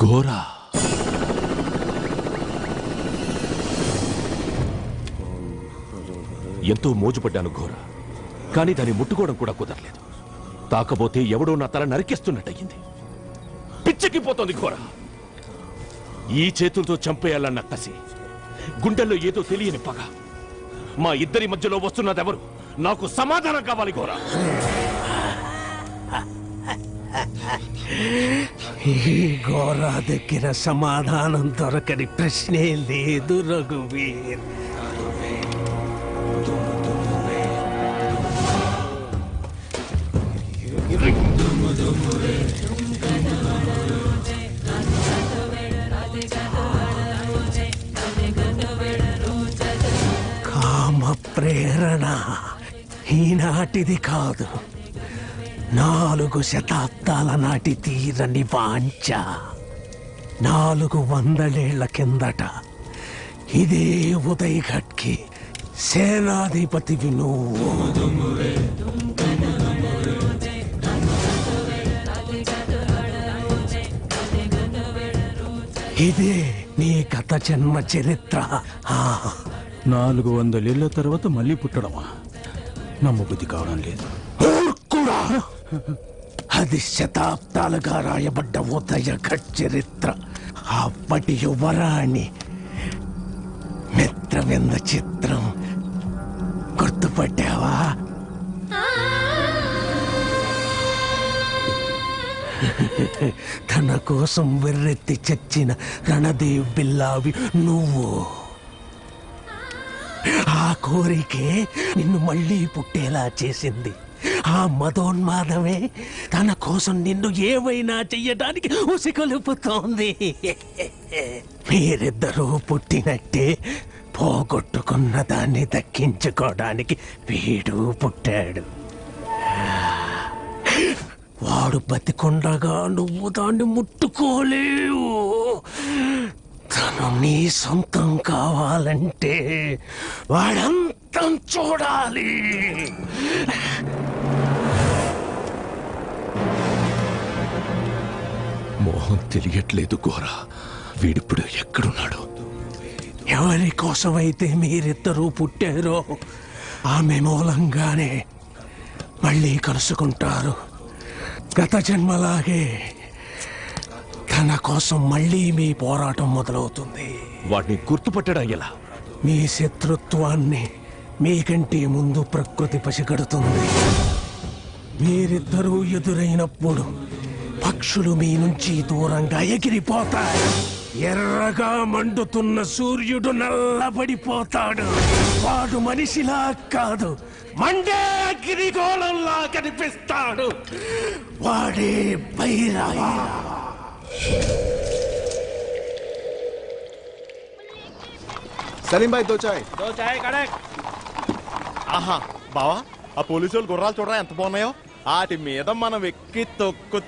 ఘోరా ఎంతో మోజుపడ్డాను ఘోరా, కానీ దాన్ని ముట్టుకోవడం కూడా కుదరలేదు. తాకపోతే ఎవడో నా తల నరికేస్తున్నట్టయింది. పిచ్చెక్కిపోతోంది ఘోరా. ఈ చేతులతో చంపేయాలన్న కసి, గుండెల్లో ఏదో తెలియని పగ. మా ఇద్దరి మధ్యలో వస్తున్నదెవరు? నాకు సమాధానం కావాలి ఘోరా. ఈ ఘోరా దగ్గర సమాధానం దొరకని ప్రశ్నే లేదు రఘువీర్. కామ ప్రేరణ ఈనాటిది కాదు, 4 శతాబ్దాల నాటి తీరని వాంఛ. 400 కిందట ఇదే ఉదయఘట్కి సేనాధిపతివి నువ్వు. ఇదే నీ గత జన్మ చరిత్ర. 400 ఏళ్ల తర్వాత మళ్ళీ పుట్టడమా? నమ్మబుద్ధి కావడం లేదు. కూడా అది శతాబ్దాలుగా రాయబడ్డ ఉదయఘట్ చరిత్ర. అప్పటి యువరాణి మిత్రవింద చిత్రం గుర్తుపట్టావా? తన కోసం వెర్రెత్తి చచ్చిన రణదేవ్ బిల్లావి నువ్వు. ఆ కోరికే నిన్ను మళ్ళీ పుట్టేలా చేసింది. ఆ మదోన్మాదమే తన కోసం నిన్ను ఏమైనా చెయ్యడానికి ఉసిగొలుపుతోంది. మీరిద్దరూ పుట్టినట్టే పోగొట్టుకున్న దాన్ని దక్కించుకోవడానికి వీడు పుట్టాడు. వాడు బతికొండగా నువ్వు దాన్ని ముట్టుకోలేవు. తను నీ సొంతం కావాలంటే వాడంతం చూడాలి. మోహం తెలియట్లేదు ఘోరా. వీడిప్పుడు ఎక్కడున్నాడు? ఎవరి కోసమైతే మీరిద్దరూ పుట్టారో ఆమె మూలంగానే మళ్ళీ కలుసుకుంటారు. గత జన్మలాగే తన కోసం మళ్ళీ మీ పోరాటం మొదలవుతుంది. వాడిని గుర్తుపట్టడం ఎలా? మీ శత్రుత్వాన్ని మీకంటే ముందు ప్రకృతి పసిగడుతుంది. మీరిద్దరూ ఎదురైనప్పుడు పక్షులు మీ నుంచి దూరంగా ఎగిరిపోతాయి. ఎర్రగా మండుతున్న సూర్యుడు నల్లబడిపోతాడు. వాడు మనిషిలా కాదు, మండే అగ్నిగోళంలా కనిపిస్తాడు. వాడే బైరాయి. సలీం భాయ్ దో చాయ్. ఆహా బావా, ఆ పోలీసు వాళ్ళు గుర్రాలు చూడరా ఎంత బాగున్నాయో. వాటి మీద మనం ఎక్కి తొక్కు